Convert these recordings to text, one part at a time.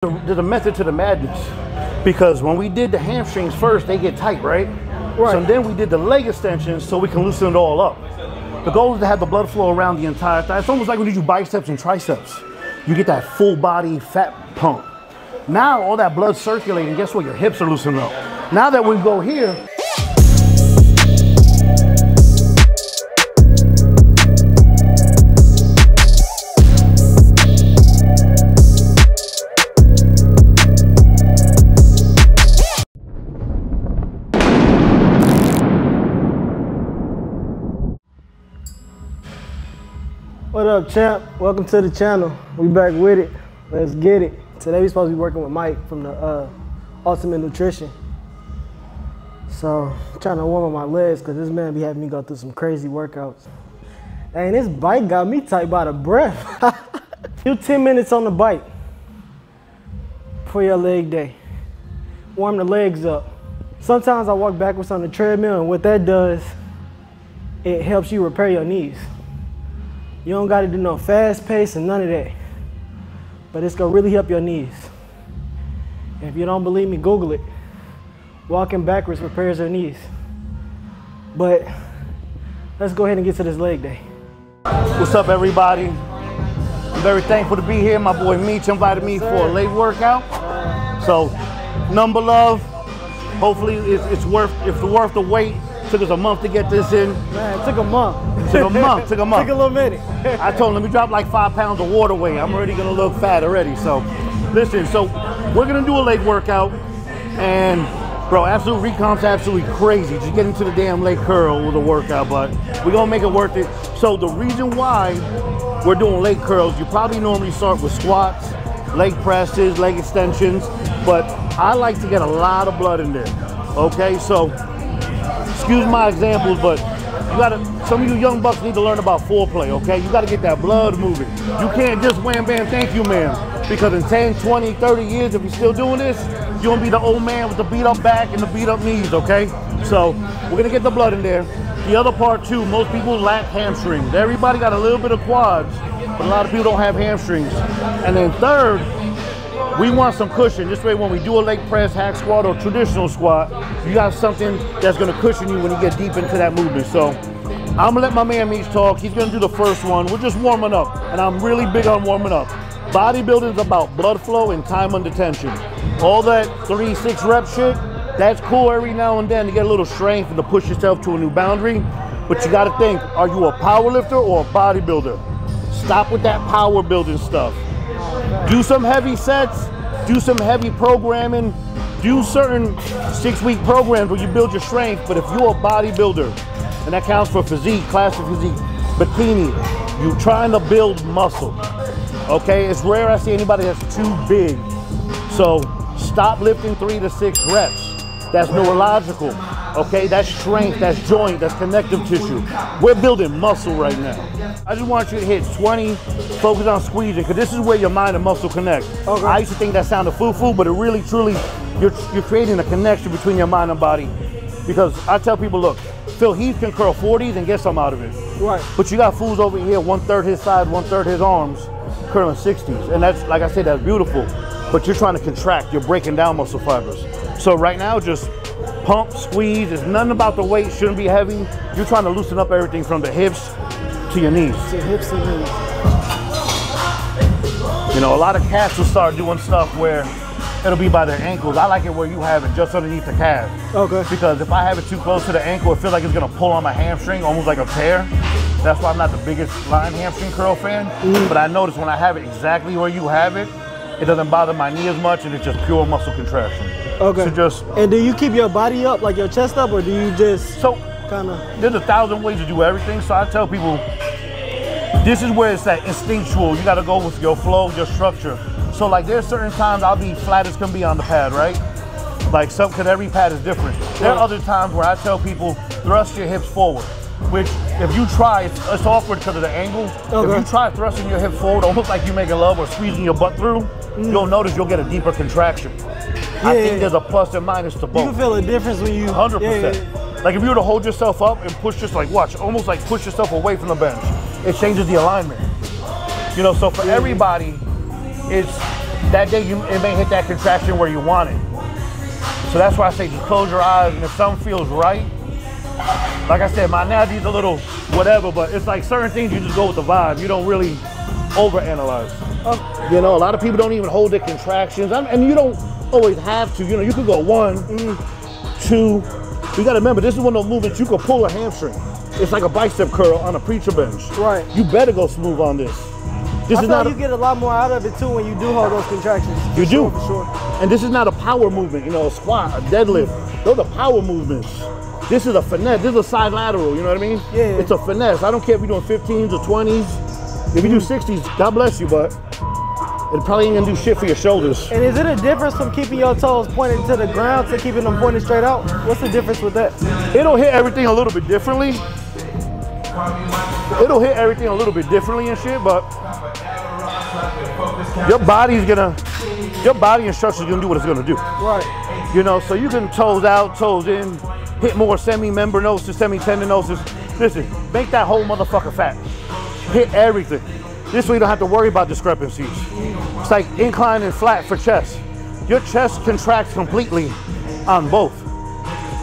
There's a method to the madness, because when we did the hamstrings first, they get tight, right? So then we did the leg extensions so we can loosen it all up. The goal is to have the blood flow around the entire thigh. It's almost like when you do biceps and triceps. You get that full body fat pump. Now all that blood circulating, guess what? Your hips are loosening up. Now that we go here, What up, champ? Welcome to the channel. We back with it. Let's get it. Today we supposed to be working with Mike from the Ultimate Nutrition. So I'm trying to warm up my legs because this man be having me go through some crazy workouts. Dang, this bike got me tight by the breath. Do 10 minutes on the bike for your leg day. Warm the legs up. Sometimes I walk backwards on the treadmill, and what that does, it helps you repair your knees. You don't gotta do no fast pace and none of that. But it's gonna really help your knees. And if you don't believe me, Google it. Walking backwards repairs your knees. But let's go ahead and get to this leg day. what's up, everybody? I'm very thankful to be here. My boy Meech invited me for a leg workout. So, number love. Hopefully it's worth the wait. Took us a month to get this in. Man, it took a month. Took a month. Took a little minute. I told him, let me drop like 5 pounds of water weight. I'm already gonna look fat already. So, listen, we're gonna do a leg workout. And bro, absolute recomp's absolutely crazy. Just getting to the damn leg curl with a workout, but we're gonna make it worth it. So the reason why we're doing leg curls, you probably normally start with squats, leg presses, leg extensions, but I like to get a lot of blood in there. Okay, so excuse my examples, but some of you young bucks need to learn about foreplay, okay? You gotta get that blood moving. You can't just wham bam, thank you, ma'am. Because in 10, 20, 30 years, if you're still doing this, you're gonna be the old man with the beat up back and the beat up knees, okay? So we're gonna get the blood in there. The other part too, most people lack hamstrings. Everybody got a little bit of quads, but a lot of people don't have hamstrings. And then third, we want some cushion. This way when we do a leg press, hack squat, or traditional squat, you got something that's gonna cushion you when you get deep into that movement. So I'm gonna let my man Meech talk. He's gonna do the first one. We're just warming up, and I'm really big on warming up. Bodybuilding is about blood flow and time under tension. All that 3-6 rep shit, that's cool every now and then to get a little strength and to push yourself to a new boundary. But you gotta think, are you a power lifter or a bodybuilder? Stop with that power building stuff. Do some heavy sets, do some heavy programming, do certain 6-week programs where you build your strength. But if you're a bodybuilder, and that counts for physique, classic physique, bikini, you're trying to build muscle. Okay, it's rare I see anybody that's too big. So stop lifting 3 to 6 reps. That's neurological. Okay, that's strength, that's joint, that's connective tissue. We're building muscle right now. I just want you to hit 20, focus on squeezing, because this is where your mind and muscle connect. Okay. I used to think that sounded foo-foo, but it really, truly, you're creating a connection between your mind and body. Because I tell people, look, Phil Heath can curl 40s and get some out of it. Right. But you got fools over here, 1/3 his side, 1/3 his arms, curling 60s. And that's, like I said, that's beautiful. But you're trying to contract, you're breaking down muscle fibers. So right now, just pump, squeeze. It's nothing about the weight, shouldn't be heavy. You're trying to loosen up everything from the hips to your knees. To hips to knees. You know, a lot of cats will start doing stuff where it'll be by their ankles. I like it where you have it just underneath the calf. Okay. Because if I have it too close to the ankle, it feels like it's gonna pull on my hamstring, almost like a tear. That's why I'm not the biggest line hamstring curl fan. But I notice when I have it exactly where you have it, it doesn't bother my knee as much, and it's just pure muscle contraction. Okay. So and do you keep your body up, like your chest up, or do you just kind of? There's 1,000 ways to do everything. So I tell people, this is where it's that instinctual. You got to go with your flow, your structure. So like there's certain times I'll be flat as can be on the pad, right? Like because every pad is different. There are other times where I tell people, thrust your hips forward. Which, if you try, it's awkward because of the angle. Okay. If you try thrusting your hips forward, almost like you making love or squeezing your butt through, you'll notice you'll get a deeper contraction. I think there's a plus and minus to both. You can feel a difference when you... 100%. Like if you were to hold yourself up and push, just like, watch, almost like push yourself away from the bench, it changes the alignment. You know, so for everybody, it's that day it may hit that contraction where you want it. So that's why I say just close your eyes, and if something feels right, like I said, my analogy's a little whatever, but it's like certain things you just go with the vibe. You don't really overanalyze. You know, a lot of people don't even hold their contractions, and you don't always have to. You know, you could go 1, 2. You got to remember, this is one of those movements you could pull a hamstring. It's like a bicep curl on a preacher bench. Right. You better go smooth on this. This I is feel not like you get a lot more out of it too when you do hold those contractions. You do. For sure. And this is not a power movement, you know, a squat, a deadlift. Those are power movements. This is a finesse. This is a side lateral, you know what I mean? Yeah. It's a finesse. I don't care if you're doing 15s or 20s. If you do 60s, God bless you, but it probably ain't gonna do shit for your shoulders. And is it a difference from keeping your toes pointed to the ground to keeping them pointed straight out? What's the difference with that? It'll hit everything a little bit differently. It'll hit everything a little bit differently and shit, but your body and structure is gonna do what it's gonna do. Right. You know, so you can toes out, toes in, hit more semi-membranosus, semi-tendinosus. Listen, make that whole motherfucker fat. Hit everything. This way you don't have to worry about discrepancies. It's like incline and flat for chest. Your chest contracts completely on both,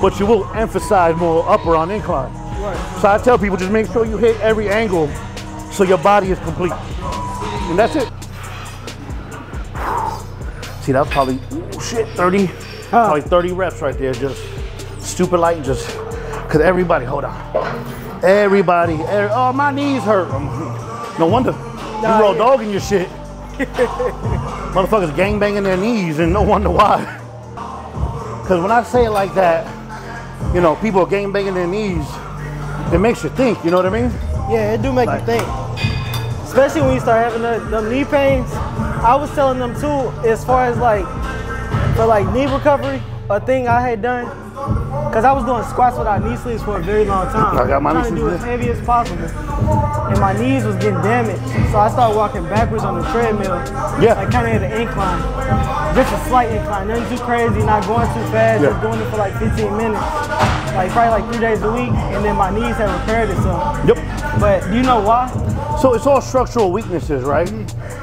but you will emphasize more upper on incline. Right. So I tell people, just make sure you hit every angle so your body is complete. And that's it. See, that was probably, ooh, shit, 30, probably 30 reps right there, just stupid light, just, cause everybody, hold on. Everybody, oh, my knees hurt. No wonder, you raw dogging your shit. Motherfuckers gangbanging their knees and no wonder why. Cause when I say it like that, you know, people are gangbanging their knees, it makes you think, you know what I mean? Yeah, it do make you think. Especially when you start having them knee pains. I was telling them too, as far as like, for like knee recovery, a thing I had done, cause I was doing squats without knee sleeves for a very long time. I got my trying to do as heavy as possible. And my knees was getting damaged. So I started walking backwards on the treadmill. Yeah. Like kind of at an incline. Just a slight incline, nothing too crazy, not going too fast, just doing it for like 15 minutes. Like probably like 3 days a week, and then my knees have repaired itself. Yep. But do you know why? So it's all structural weaknesses, right?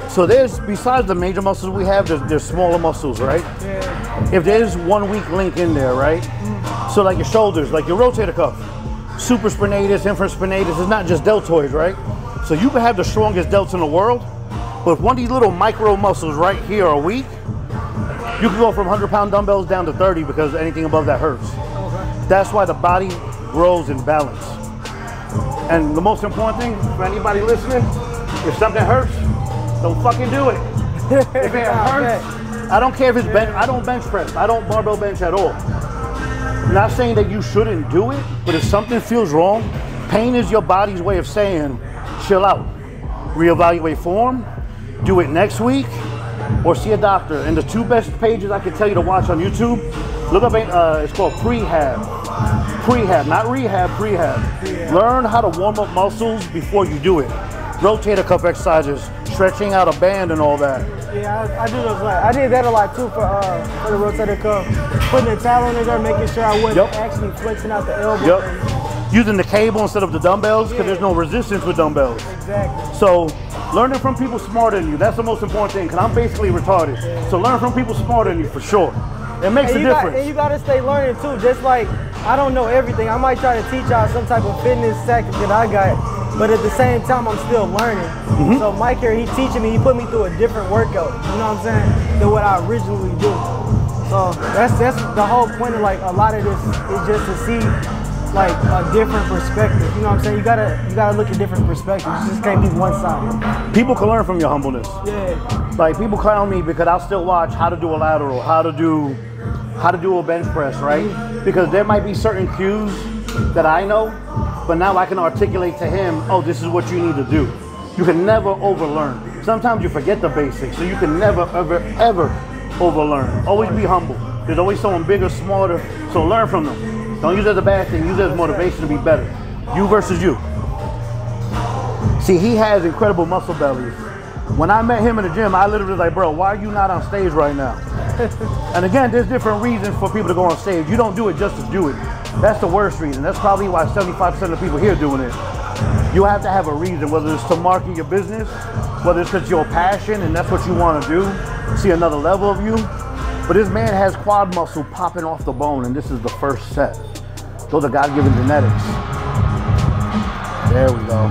So there's, besides the major muscles we have, there's smaller muscles, right? Yeah. If there's one weak link in there, right? So like your shoulders, like your rotator cuff, supraspinatus, infraspinatus, it's not just deltoids, right? So you can have the strongest delts in the world, but if one of these little micro muscles right here are weak, you can go from 100-pound dumbbells down to 30 because anything above that hurts. Okay. That's why the body grows in balance. And the most important thing for anybody listening, if something hurts, don't fucking do it. If it hurts, I don't care if it's bench, I don't bench press, I don't barbell bench at all. I'm not saying that you shouldn't do it, but if something feels wrong, pain is your body's way of saying, chill out, reevaluate form, do it next week, or see a doctor. And the two best pages I can tell you to watch on YouTube, look up, it's called prehab. Prehab, not rehab, prehab. Learn how to warm up muscles before you do it. Rotator cuff exercises, stretching out a band and all that. Yeah, I do those. I did that a lot too for the rotator cuff. Putting a towel under there, making sure I wasn't actually flexing out the elbow. Yep. Using the cable instead of the dumbbells, because there's no resistance with dumbbells. Exactly. So learning from people smarter than you, that's the most important thing, because I'm basically retarded. So learn from people smarter than you for sure. It makes a difference. And you got to stay learning too. Just like, I don't know everything. I might try to teach y'all some type of fitness tactic that I got, but at the same time, I'm still learning. So Mike here, he teaching me, he put me through a different workout, you know what I'm saying, than what I originally do. So that's the whole point of like a lot of this is just to see like a different perspective. You know what I'm saying? You gotta look at different perspectives. You just can't be one side. People can learn from your humbleness. Yeah. Like people clown me because I'll still watch how to do a lateral, how to do a bench press, right? Because there might be certain cues that I know, but now I can articulate to him, oh, this is what you need to do. You can never overlearn. Sometimes you forget the basics, so you can never, ever, ever overlearn. Always be humble. There's always someone bigger, smarter, so learn from them. Don't use it as a bad thing, use it as motivation to be better. You versus you. See, he has incredible muscle bellies. When I met him in the gym, I literally was like, bro, why are you not on stage right now? And again, there's different reasons for people to go on stage. You don't do it just to do it. That's the worst reason. That's probably why 75% of the people here are doing it. You have to have a reason, whether it's to market your business, whether it's because your passion and that's what you want to do, see another level of you. But this man has quad muscle popping off the bone, and this is the first set. Those are God-given genetics. There we go.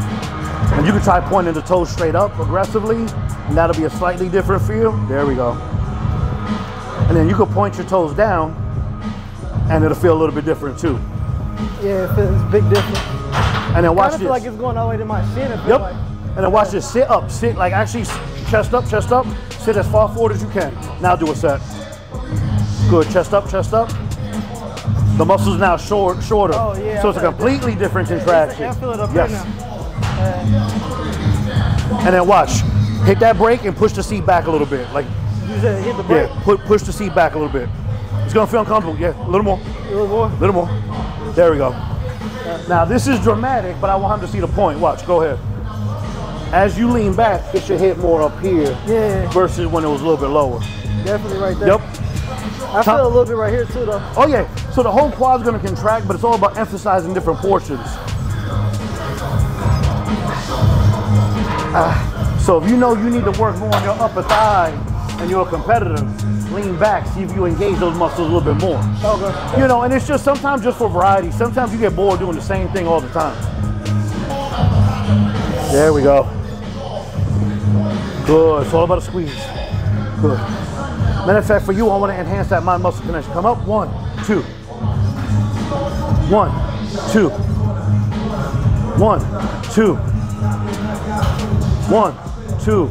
And you can try pointing the toes straight up aggressively, and that'll be a slightly different feel. There we go. And then you can point your toes down, and it'll feel a little bit different too. Yeah, it's a big difference. And then watch this. I feel like it's going all the way to my shin. Yep. Like. And then watch this. Sit up. Sit like actually chest up, chest up. Sit as far forward as you can. Now do a set. Good. Chest up, chest up. The muscle's now shorter. Oh, yeah, so it's a completely different contraction. I feel it up yes. right now. And then watch. Hit that brake and push the seat back a little bit. Like you said hit the brake? Yeah, push the seat back a little bit. It's gonna feel uncomfortable. Yeah, a little more. A little more? A little more. There we go. Now this is dramatic, but I want him to see the point. Watch, go ahead. As you lean back, it should hit more up here versus when it was a little bit lower. Definitely right there. Yep. I feel a little bit right here too though. Oh yeah, so the whole quad's gonna contract, but it's all about emphasizing different portions. So if you know you need to work more on your upper thigh and you're a competitor, lean back, see if you engage those muscles a little bit more. Okay. You know, and it's just sometimes just for variety. Sometimes you get bored doing the same thing all the time. There we go. Good, it's all about a squeeze. Good. Matter of fact, for you, I want to enhance that mind muscle connection. Come up, 1, 2. 1, 2. 1, 2. 1, 2.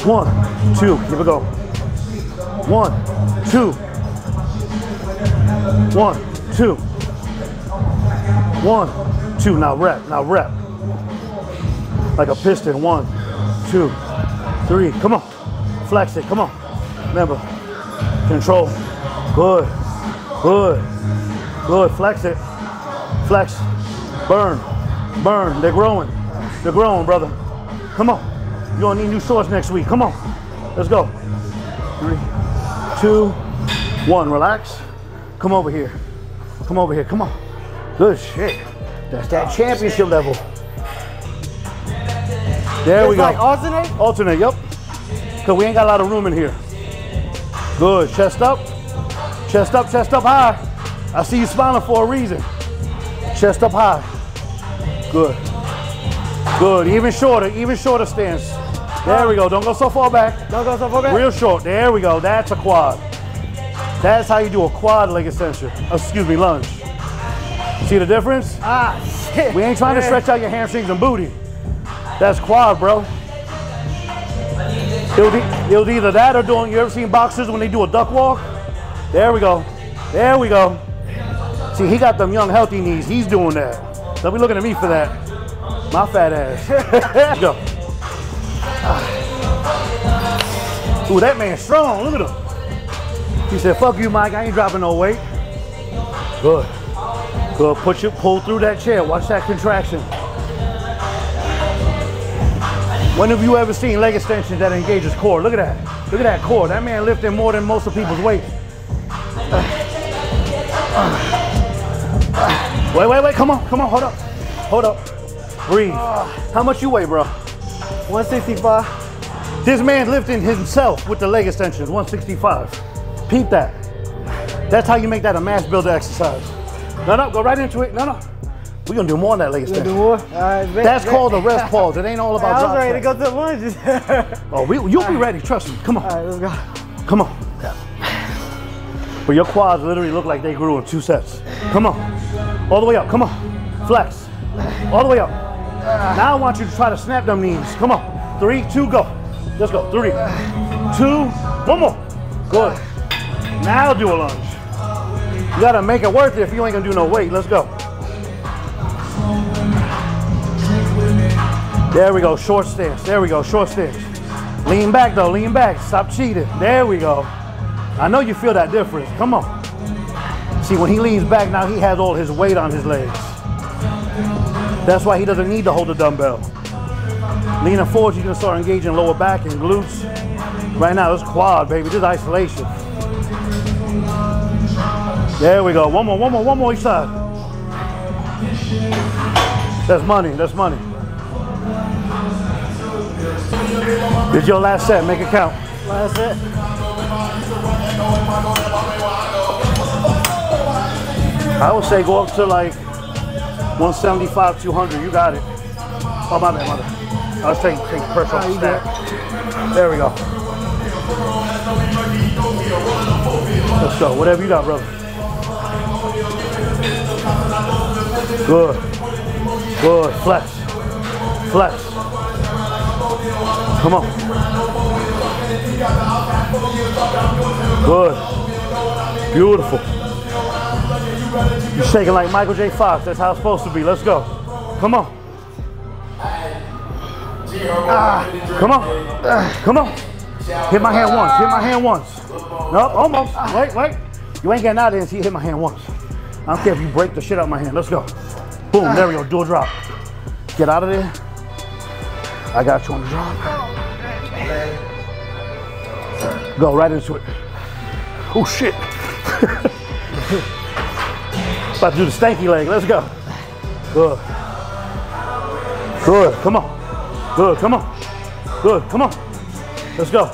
1, 2. Here we go. 1, 2. 1, 2. 1, 2. Now rep. Now rep. Like a piston. 1, 2, 3. Come on. Flex it. Come on. Remember. Control. Good. Good. Good. Flex it. Flex. Burn. Burn. They're growing. They're growing, brother. Come on. You're gonna need new shorts next week. Come on. Let's go. 3, 2, 1. Relax. Come over here. Come over here. Come on. Good shit. That's that championship level. There we go. Like alternate? Alternate, yep. Because we ain't got a lot of room in here. Good. Chest up. Chest up, chest up high. I see you smiling for a reason. Chest up high. Good. Good. Even shorter stance. There we go. Don't go so far back. Don't go so far back? Real short. There we go. That's a quad. That's how you do a quad leg extension. Excuse me, lunge. See the difference? Ah, shit. We ain't trying to stretch out your hamstrings and booty. That's quad, bro. It'll be either that or doing, you ever seen boxers when they do a duck walk? There we go. There we go. See, he got them young, healthy knees. He's doing that. Don't be looking at me for that. My fat ass. Let's go. Ooh, that man's strong. Look at him. He said, fuck you, Mike. I ain't dropping no weight. Good. Good. Pull through that chair. Watch that contraction. When have you ever seen leg extensions that engages core? Look at that. Look at that core. That man lifting more than most of people's weight. Wait. Come on. Hold up. Hold up. Breathe. How much you weigh, bro? 165. This man's lifting himself with the leg extensions, 165. Peep that. That's how you make that a mass builder exercise. No, go right into it. No. We're gonna do more on that leg extension. Do more? All right, that's called a rest pause. It ain't all about drop. I was ready to go to the lunges. Oh, you'll be ready. Trust me. Come on. All right, let's go. Come on. But your quads literally look like they grew in 2 sets. Come on. All the way up. Come on. Flex. All the way up. Now I want you to try to snap them knees. Come on. 3, 2, go. Let's go. 3, 2, 1 more. Good. Now do a lunge. You gotta make it worth it if you ain't gonna do no weight. Let's go. There we go. Short stance. There we go. Short stance. Lean back though. Lean back. Stop cheating. There we go. I know you feel that difference. Come on. See, when he leans back, now he has all his weight on his legs. That's why he doesn't need to hold the dumbbell. Leaning forward, you can start engaging lower back and glutes. Right now, it's quad, baby. This is isolation. There we go. One more each side. That's money. This is your last set. Make it count. Last set. I would say go up to like 175, 200. You got it. Oh, my bad, my bad. Let's take pressure off the stack. There we go. Let's go. Whatever you got, brother. Good. Good. Flex. Flex. Come on. Good. Beautiful. You're shaking like Michael J. Fox. That's how it's supposed to be. Let's go. Come on. Come on. Come on. Hit my hand once. Hit my hand once. Nope, almost. Wait, wait. You ain't getting out of there until you hit my hand once. I don't care if you break the shit out of my hand. Let's go. Boom. There we go. Dual drop. Get out of there. I got you on the drop. Go right into it. Oh, shit. About to do the stanky leg. Let's go. Good. Good. Come on. Good. Come on. Good. Come on. Let's go.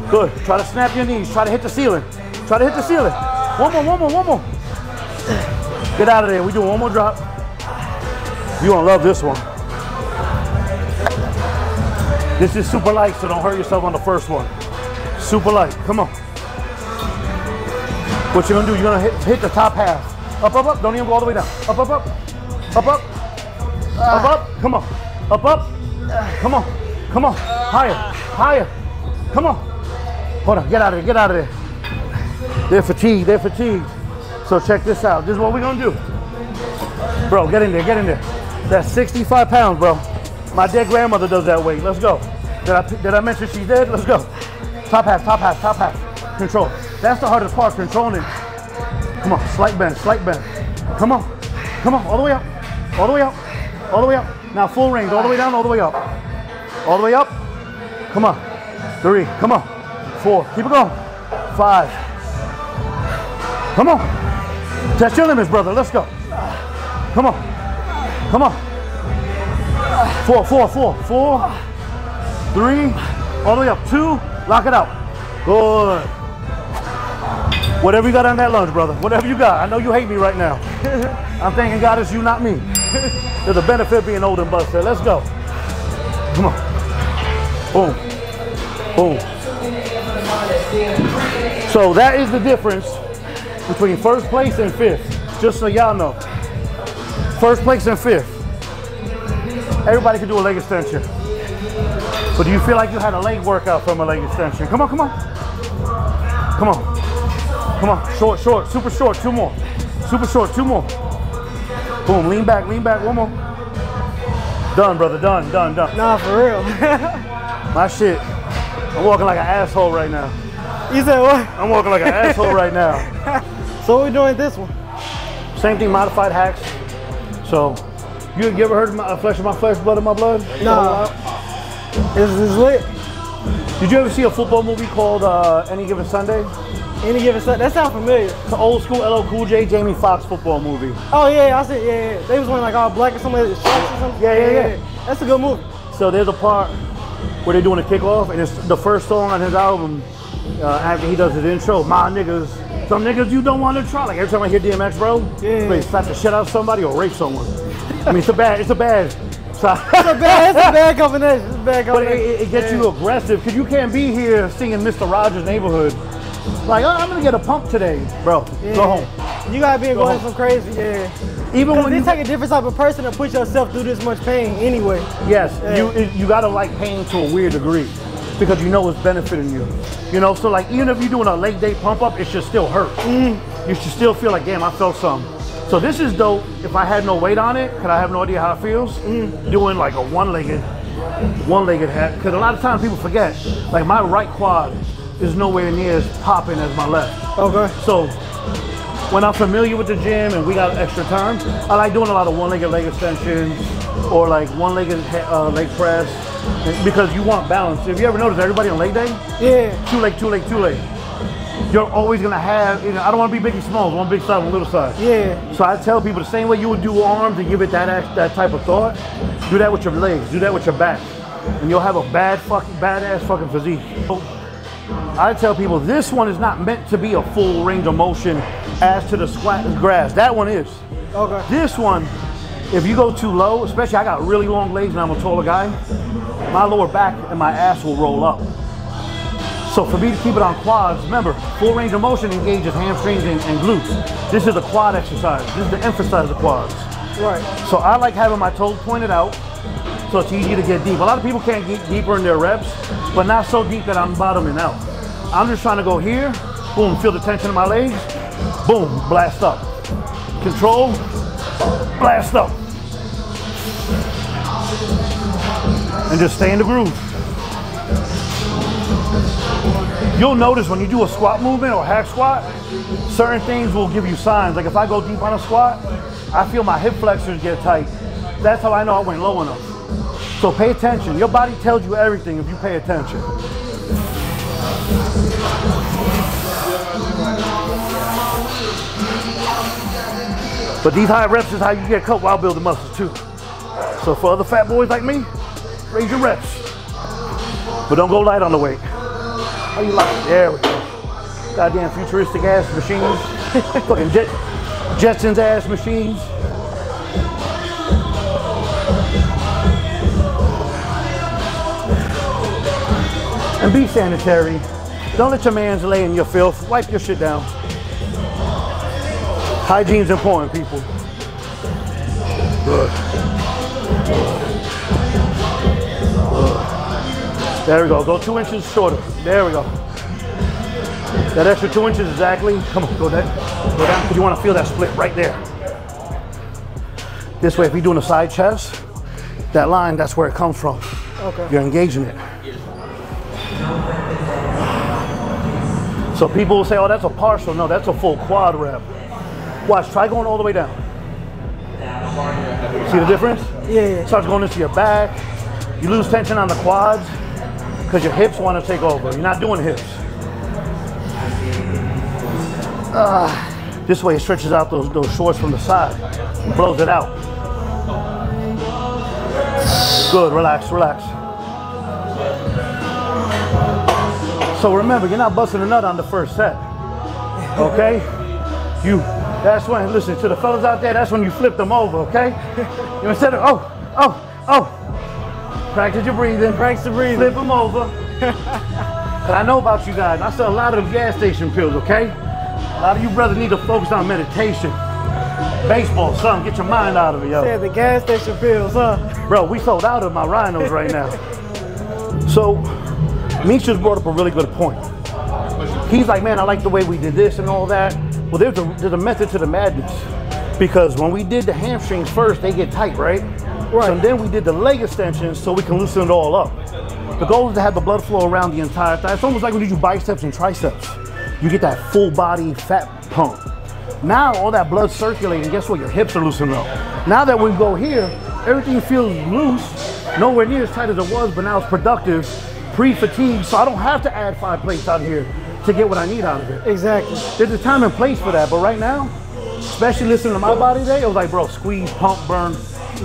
Good. Try to snap your knees. Try to hit the ceiling. Try to hit the ceiling. One more, one more, one more. Get out of there. We do one more drop. You're going to love this one. This is super light, so don't hurt yourself on the first one. Super light. Come on. What you're going to do, you're going to hit the top half. Up, up, up. Don't even go all the way down. Up, up, up. Up, up. Up, up. Come on. Up, up. Come on. Come on. Higher. Higher. Come on. Hold on. Get out of there. Get out of there. They're fatigued. They're fatigued. So check this out. This is what we're going to do. Bro, get in there. Get in there. That's 65 pounds, bro. My dead grandmother does that weight. Let's go. Did I mention she's dead? Let's go. Top half, top half, top half. Control. That's the hardest part, controlling it. Come on. Slight bend, slight bend. Come on. Come on. All the way up. All the way up. All the way up. Now full range. All the way down, all the way up. All the way up. Come on. 3. Come on. 4. Keep it going. 5. Come on. Test your limits, brother. Let's go. Come on. Come on. 4, 4, 4, 4. 3. All the way up. 2. Lock it out. Good. Whatever you got on that lunge, brother. Whatever you got. I know you hate me right now. I'm thanking God it's you, not me. There's a benefit being old and busted. Let's go. Come on. Boom. Boom. So that is the difference between first place and 5th. Just so y'all know. First place and 5th. Everybody can do a leg extension. But do you feel like you had a leg workout from a leg extension? Come on, come on. Come on. Come on. Short, short, super short. 2 more. Super short. 2 more. Boom. Lean back, 1 more. Done, brother. Done, done, done. Nah, for real. My shit. I'm walking like an asshole right now. You said what? I'm walking like an asshole right now. So what we doing with this one? Same thing, modified hacks. So, you ever heard of flesh of my flesh, blood of my blood? No. This is lit. Did you ever see a football movie called Any Given Sunday? Any Given Sunday? That sounds familiar. It's an old school LL Cool J, Jamie Foxx football movie. Oh yeah, I said yeah. They was wearing like all black or something, like shorts or something. Yeah. That's a good movie. So there's a part where they're doing a kickoff, and it's the first song on his album after he does his intro. My niggas, some niggas you don't want to try. Like every time I hear DMX, bro, they slap the shit out of somebody or rape someone. I mean, it's a bad. It's a bad combination. It's a bad combination. But it gets you aggressive because you can't be here singing Mr. Rogers' Neighborhood. Like, oh, I'm gonna get a pump today, bro. Go home. You gotta be going some crazy, Even when you take a different type of person to put yourself through this much pain anyway. Yes, you gotta like pain to a weird degree because you know it's benefiting you. You know, so like even if you're doing a leg day pump up, it should still hurt. You should still feel like, damn, I felt something. So this is dope. If I had no weight on it, because I have no idea how it feels, doing like a one-legged hat. Because a lot of times people forget, like my right quad is nowhere near as popping as my left. Okay. So when I'm familiar with the gym and we got extra time, I like doing a lot of one-legged leg extensions or like one-legged leg press because you want balance. If you ever notice, everybody on leg day, two leg. You're always gonna have, you know, I don't want to be Biggie Smalls, one big side, one little side. So I tell people the same way you would do arms and give it that type of thought, do that with your legs, do that with your back. and you'll have a badass fucking physique. So, I tell people this one is not meant to be a full range of motion as to the squat and grass. That one is. Okay. This one, if you go too low, especially I got really long legs and I'm a taller guy, my lower back and my ass will roll up. So for me to keep it on quads, remember, full range of motion engages hamstrings and glutes. This is a quad exercise. This is to emphasize the quads. Right. So I like having my toes pointed out, so it's easy to get deep. A lot of people can't get deeper in their reps, but not so deep that I'm bottoming out. I'm just trying to go here, boom, feel the tension in my legs, boom, blast up. Control, blast up. And just stay in the groove. You'll notice when you do a squat movement or hack squat, certain things will give you signs. Like if I go deep on a squat, I feel my hip flexors get tight. That's how I know I went low enough. So pay attention. Your body tells you everything if you pay attention. But these high reps is how you get cut while building muscles too. So for other fat boys like me, raise your reps. But don't go light on the weight. How you like? There we go. Goddamn futuristic ass machines. Fucking Jetsons ass machines. And be sanitary. Don't let your mans lay in your filth. Wipe your shit down. Hygiene's important, people. Good. There we go. Go 2 inches shorter. There we go. That extra 2 inches exactly. Come on, go down. Go down because you want to feel that split right there. This way, if you're doing a side chest, that line, that's where it comes from. Okay. You're engaging it. So people will say, oh, that's a partial. No, that's a full quad rep. Watch, try going all the way down. See the difference? Yeah. Starts going into your back. You lose tension on the quads because your hips want to take over. You're not doing hips. This way it stretches out those shorts from the side. Blows it out. Good, relax, relax. So remember, you're not busting a nut on the first set, okay? That's when, listen, to the fellas out there, that's when you flip them over, okay? You instead of, practice your breathing. Practice the breathing. Flip them over. Cause I know about you guys. I sell a lot of them gas station pills, okay? A lot of you brothers need to focus on meditation. Baseball, son, get your mind out of it, yo. Said the gas station pills, huh? Bro, we sold out of my rhinos right now. So, Meech just brought up a really good point. He's like, man, I like the way we did this and all that. Well, there's a method to the madness. Because when we did the hamstrings first, they get tight, right? Right. So then we did the leg extensions so we can loosen it all up. The goal is to have the blood flow around the entire thigh. It's almost like when you do biceps and triceps. You get that full body fat pump. Now all that blood circulating, guess what? Your hips are loosening up. Now that we go here, everything feels loose, nowhere near as tight as it was, but now it's productive, pre-fatigue, so I don't have to add 5 plates out here to get what I need out of it. Exactly. There's a time and place for that, but right now, especially listening to my body today, it was like, bro, squeeze, pump, burn.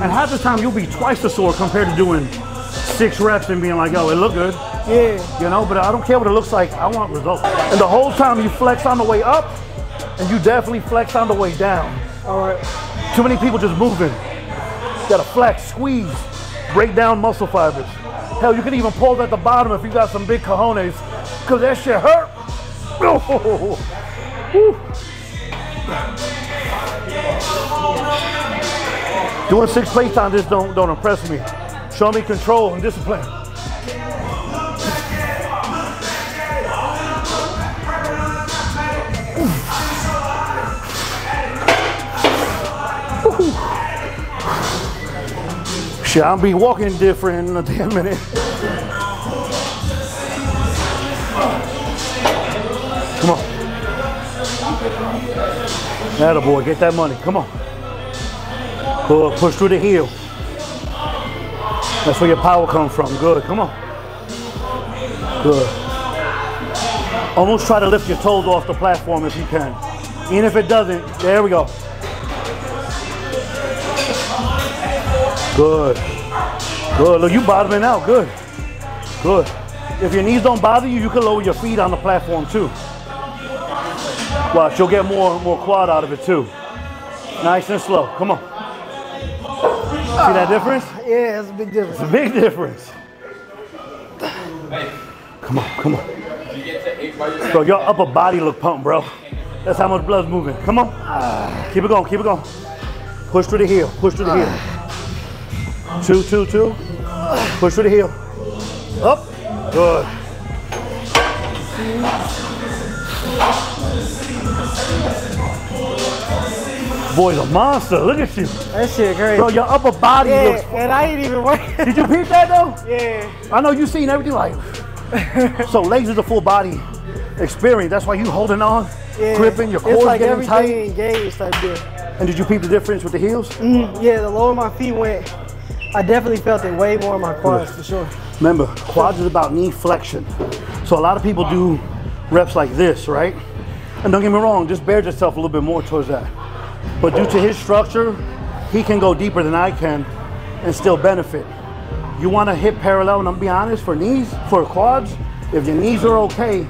And half the time you'll be twice as sore compared to doing 6 reps and being like, yo, it looked good. Yeah. You know, but I don't care what it looks like, I want results. And the whole time you flex on the way up, and you definitely flex on the way down. All right. Too many people just moving. You gotta flex, squeeze, break down muscle fibers. Hell, you can even pause at the bottom if you got some big cojones, because that shit hurt. Doing 6 plates on this don't impress me. Show me control and discipline. Shit, I'll be walking different in a damn minute. Come on. Atta boy, get that money. Come on. Good. Push through the heel. That's where your power comes from. Good. Come on. Good. Almost try to lift your toes off the platform if you can. Even if it doesn't, there we go. Good. Good, look, you bottoming out, good. Good. If your knees don't bother you, you can lower your feet on the platform too. Watch, you'll get more quad out of it too. Nice and slow, come on. See that difference? Yeah, it's a big difference. It's a big difference. Come on, come on. Bro, your upper body look pumped, bro. That's how much blood's moving. Come on. Keep it going, keep it going. Push through the heel, push through the heel. 2, 2, 2. Push through the heel. Up. Good. Boy's a monster. Look at you. That shit crazy. Bro, your upper body looks. And I ain't even working. Did you peep that though? Yeah. I know you seen everything like. So legs is a full body experience. That's why you holding on, gripping, your core's like getting tight. Engaged type deal. And did you peep the difference with the heels? Yeah, the lower my feet went, I definitely felt it way more in my quads for sure. Remember, quads is about knee flexion. So a lot of people do reps like this, right? And don't get me wrong, just bear yourself a little bit more towards that. But due to his structure, he can go deeper than I can and still benefit. You want to hip parallel, and I'm be honest, for knees, for quads, if your knees are okay,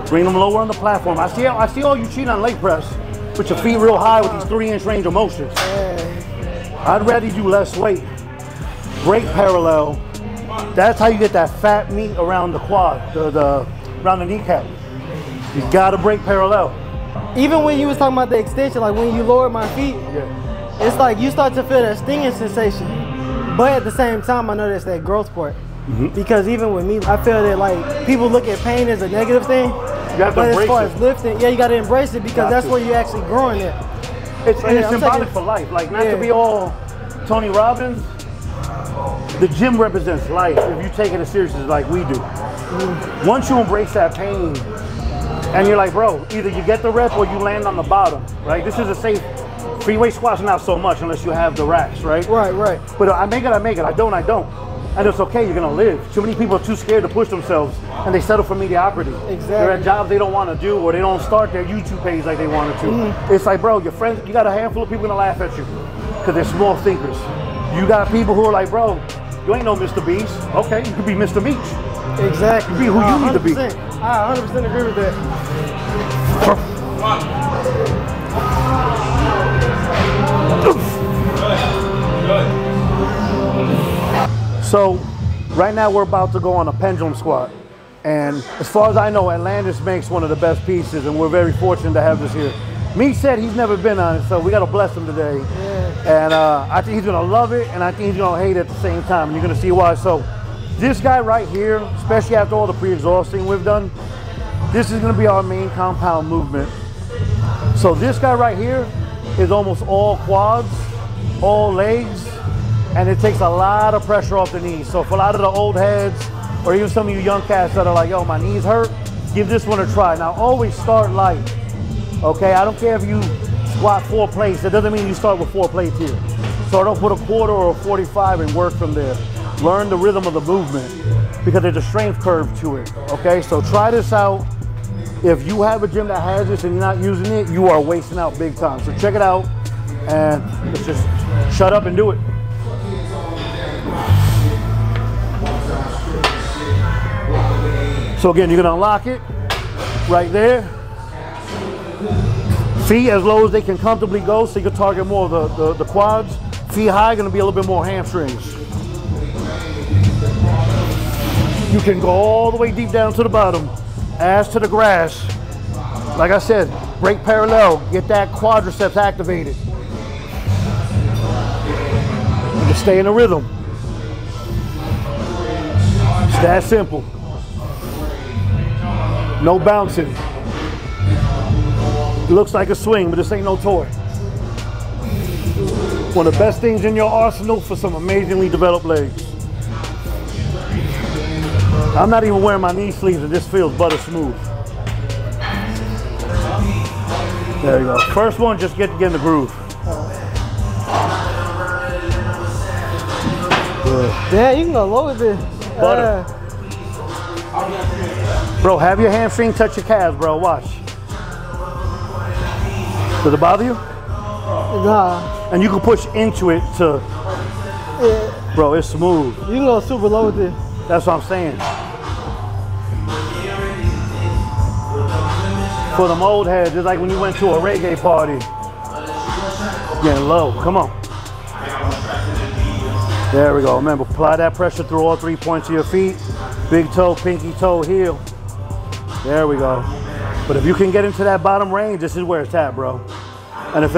bring them lower on the platform. I see all you cheat on leg press, put your feet real high with these 3-inch range of motion. I'd rather do less weight. Break parallel. That's how you get that fat meat around the quad, around the kneecap. You gotta break parallel. Even when you was talking about the extension, like when you lower my feet, it's like you start to feel that stinging sensation. But at the same time, I know that's that growth part. Because even with me, I feel that like people look at pain as a negative thing. You have to but embrace as far it. as lifting, yeah, you gotta embrace it because that's where you're actually growing it. It's symbolic for life. Like not to be all Tony Robbins. The gym represents life if you take it as seriously like we do. Once you embrace that pain, and you're like, bro, either you get the rep or you land on the bottom, right? This is a safe, free weight squats not so much unless you have the racks, right? Right. But I make it, I don't. And it's okay, you're gonna live. Too many people are too scared to push themselves and they settle for mediocrity. Exactly. They're at jobs they don't wanna do or they don't start their YouTube page like they wanted to. It's like, bro, your friends, you got a handful of people gonna laugh at you because they're small thinkers. You got people who are like, bro, you ain't no Mr. Beast. Okay, you could be Mr. Beach. Exactly. Be who you need to be. I 100% agree with that. So, right now we're about to go on a pendulum squat. And as far as I know, Atlantis makes one of the best pieces and we're very fortunate to have this here. Meek said he's never been on it, so we gotta bless him today. And I think he's gonna love it, and I think he's gonna hate it at the same time, and you're gonna see why. So this guy right here, especially after all the pre-exhausting we've done, this is gonna be our main compound movement. So this guy right here is almost all quads, all legs, and it takes a lot of pressure off the knees. So for a lot of the old heads, or even some of you young cats that are like, yo, my knees hurt, give this one a try. Now always start light, okay? I don't care if you squat 4 plates, that doesn't mean you start with 4 plates here. Start off with a quarter or a 45 and work from there. Learn the rhythm of the movement because there's a strength curve to it, okay? So try this out. If you have a gym that has this and you're not using it, you are wasting out big time. So check it out and let's just shut up and do it. So again, you're gonna unlock it right there. Feet as low as they can comfortably go, so you can target more of the quads. Feet high, gonna be a little bit more hamstrings. You can go all the way deep down to the bottom, ass to the grass. Like I said, break parallel, get that quadriceps activated. You can stay in the rhythm. It's that simple. No bouncing. It looks like a swing, but this ain't no toy. One of the best things in your arsenal for some amazingly developed legs. I'm not even wearing my knee sleeves and this feels butter smooth. There you go. First one, just get in the groove. Good. Yeah, you can go low with this. Butter. Bro, have your hamstring touch your calves, bro. Watch. Does it bother you? Nah. And you can push into it to Bro, it's smooth. You can go super low with this. That's what I'm saying. For the old heads, it's like when you went to a reggae party. Getting low, come on. There we go. Remember, apply that pressure through all 3 points of your feet. Big toe, pinky toe, heel. There we go. But if you can get into that bottom range, this is where it's at, bro. And if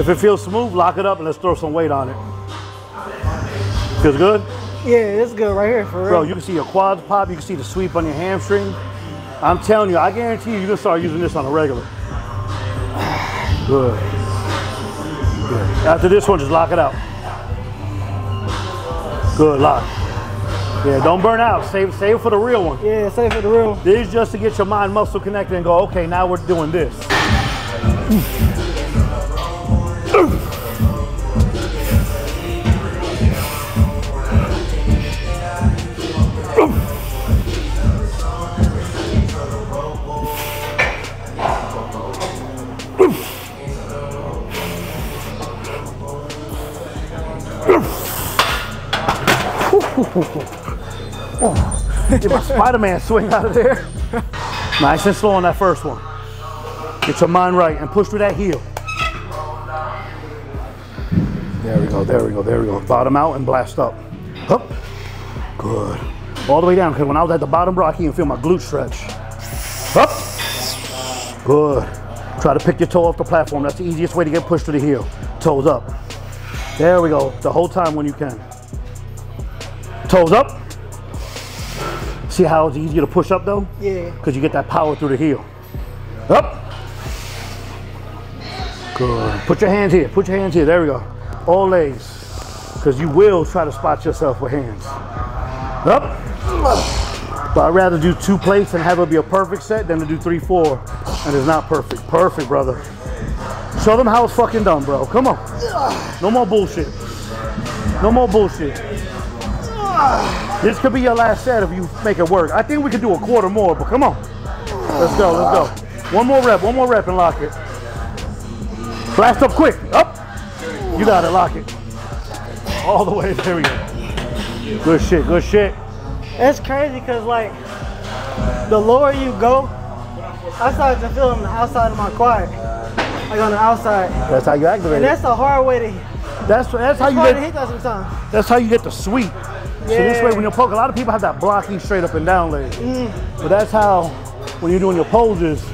it feels smooth, lock it up and let's throw some weight on it. Feels good? Yeah, it's good right here, for real. Bro, you can see your quads pop, you can see the sweep on your hamstring. I'm telling you, I guarantee you can start using this on a regular. Good. Good. After this one, just lock it out. Good, lock. Yeah, don't burn out. Save it for the real one. Yeah, save it for the real one. This is just to get your mind muscle connected and go, okay, now we're doing this. Get my Spider-Man swing out of there. Nice and slow on that first one. Get your mind right and push through that heel. There we go, there we go, there we go. Bottom out and blast up. Up. Good. All the way down, because when I was at the bottom, bro, I can't even feel my glute stretch. Up. Good. Try to pick your toe off the platform. That's the easiest way to get pushed to the heel. Toes up. There we go. The whole time when you can. Toes up. See how it's easier to push up though? Yeah. Because you get that power through the heel. Up. Good. Put your hands here. Put your hands here. There we go. All legs. Because you will try to spot yourself with hands. Up. But I'd rather do 2 plates and have it be a perfect set than to do 3, 4. And it's not perfect. Perfect, brother. Show them how it's fucking done, bro. Come on. No more bullshit. No more bullshit. This could be your last set if you make it work. I think we could do a quarter more, but come on. Let's go, let's go. One more rep and lock it. Blast up quick, up. You got it, lock it. All the way, there we go. Good shit, good shit. It's crazy because like, the lower you go, I started to feel on the outside of my quad. Like on the outside. That's how you activate and it. that's a hard way to That's how you hard get, to hit that sometimes. That's how you get the sweep. So this way when you poke, a lot of people have that blocking straight up and down leg. But that's how, when you're doing your poses,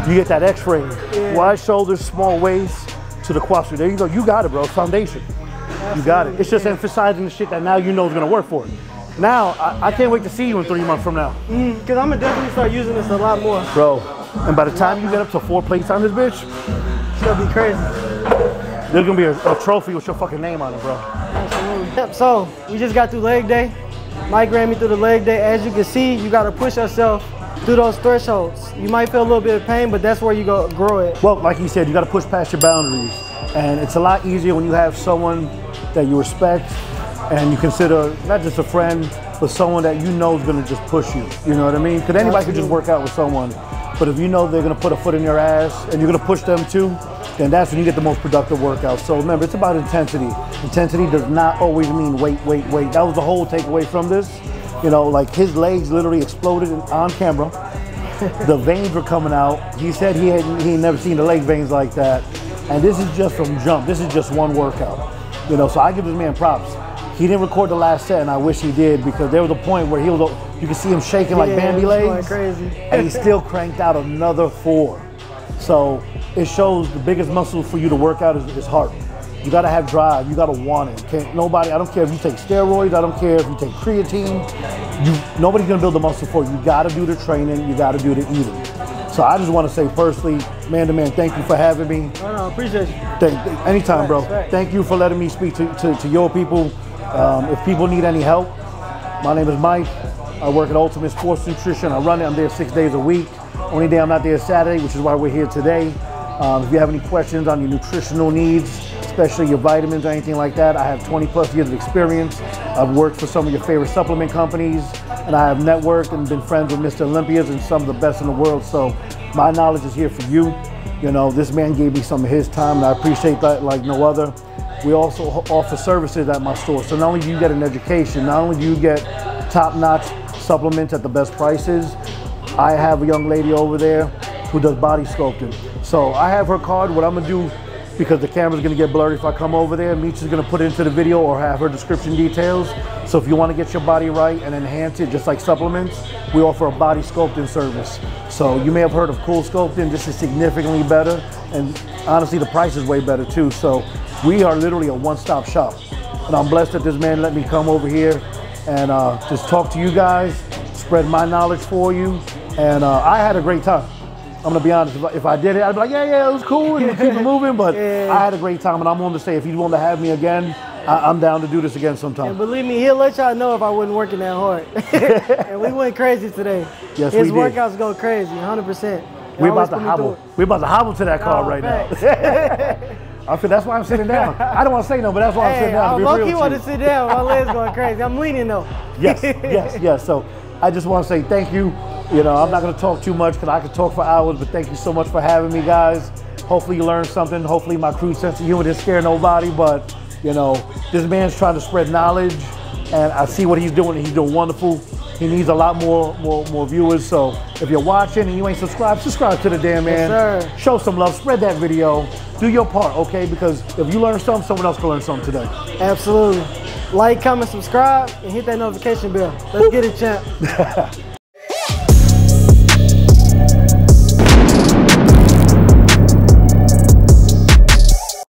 you get that X-ray. Yeah. Wide shoulders, small waist to the quad sweep. There you go, you got it, bro, foundation. Absolutely. You got it. It's just emphasizing the shit that now you know is gonna work for it. Now, I can't wait to see you in 3 months from now. Because I'm gonna definitely start using this a lot more. Bro, and by the time you get up to 4 plates on this bitch, it's gonna be crazy. There's gonna be a trophy with your fucking name on it, bro. Absolutely. Yep, so we just got through leg day. Mike ran me through the leg day. As you can see, you gotta push yourself through those thresholds. You might feel a little bit of pain, but that's where you go grow it. Well, like he said, you gotta push past your boundaries. And it's a lot easier when you have someone that you respect and you consider not just a friend, but someone that you know is gonna just push you. You know what I mean? Because anybody could just work out with someone. But if you know they're gonna put a foot in your ass and you're gonna push them too, then that's when you get the most productive workout. So remember, it's about intensity. Intensity does not always mean weight, weight, weight. That was the whole takeaway from this. You know, like his legs literally exploded on camera. The veins were coming out. He said he had never seen the leg veins like that. And this is just from jump. This is just one workout. You know, so I give this man props. He didn't record the last set, and I wish he did, because there was a point where you could see him shaking like Bambi legs. Going crazy. And he still cranked out another 4. So it shows the biggest muscle for you to work out is heart. You gotta have drive, you gotta want it. I don't care if you take steroids, I don't care if you take creatine, nobody's gonna build the muscle for you. You gotta do the training, you gotta do the eating. So I just wanna say personally, man to man, thank you for having me. No, appreciate you. Anytime, bro. Thank you for letting me speak to your people. If people need any help, my name is Mike. I work at Ultimate Sports Nutrition. I run it, I'm there 6 days a week. Only day I'm not there is Saturday, which is why we're here today. If you have any questions on your nutritional needs, especially your vitamins or anything like that, I have 20+ years of experience. I've worked for some of your favorite supplement companies, and I have networked and been friends with Mr. Olympias and some of the best in the world. So my knowledge is here for you. You know, this man gave me some of his time, and I appreciate that like no other. we also offer services at my store. So not only do you get an education, not only do you get top-notch supplements at the best prices, I have a young lady over there who does body sculpting. So I have her card. What I'm gonna do, because the camera's gonna get blurry if I come over there, Meech is gonna put it into the video or have her description details. So if you wanna get your body right and enhance it just like supplements, we offer a body sculpting service. So you may have heard of Cool Sculpting. This is significantly better, and honestly the price is way better too. So we are literally a one-stop shop. And I'm blessed that this man let me come over here and just talk to you guys, spread my knowledge for you. And I had a great time. I'm gonna be honest, if I did it, I'd be like, yeah, it was cool, and keep it moving, but yeah. I had a great time, and I'm willing to say, if you want to have me again, I'm down to do this again sometime. And believe me, he'll let y'all know if I wasn't working that hard. And we went crazy today. Yes, His we did. workouts go crazy, 100%. We're about to hobble. We're about to hobble to that car right now. I feel that's why I'm sitting down. I don't want to say no, but that's why I'm sitting down. I low-key want to sit down. My legs going crazy. I'm leaning though. Yes. So I just want to say thank you. You know, I'm not going to talk too much because I could talk for hours, but thank you so much for having me, guys. Hopefully you learned something. Hopefully my crew's sense of humor didn't scare nobody, but you know, this man's trying to spread knowledge, and I see what he's doing, and he's doing wonderful. He needs a lot more viewers, so if you're watching and you ain't subscribed, subscribe to the damn man. Yes, sir. Show some love, spread that video, do your part, okay? Because if you learn something, someone else can learn something today. Absolutely. Like, comment, subscribe, and hit that notification bell. Let's get it, champ.